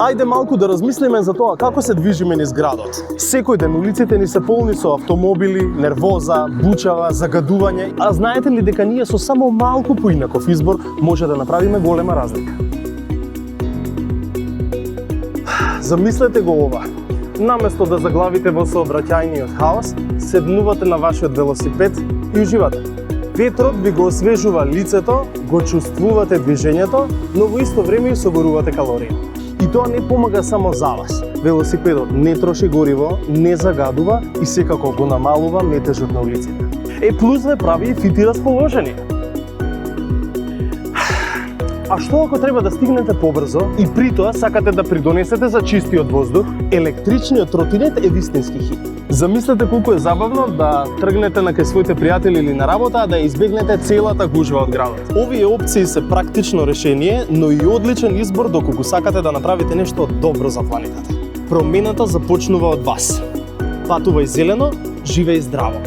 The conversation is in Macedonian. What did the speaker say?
Ајде малку да размислиме за тоа како се движиме низ градот. Секој ден улиците ни се полни со автомобили, нервоза, бучава, загадување, а знаете ли дека ние со само малку поинаков избор може да направиме голема разлика? Замислете го ова. Наместо да заглавите во сообраќајниот хаос, седнувате на вашиот велосипед и уживате. Ветрот ви го освежува лицето, го чувствувате движењето, но во исто време согорувате калории. И тоа не помага само за вас. Велосипедот не троши гориво, не загадува и секако го намалува метежот на улиците. Плюс ве прави фит и расположени. А што ако треба да стигнете побрзо и при тоа сакате да придонесете за чистиот воздух? Електричниот тротинет е вистински хит. Замислете колку е забавно да тргнете на кај своите пријатели или на работа, а да избегнете целата гужва од градот. Овие опции се практично решение, но и одличен избор доколку сакате да направите нешто добро за планетата. Промената започнува од вас. Патувај зелено, живеј здраво.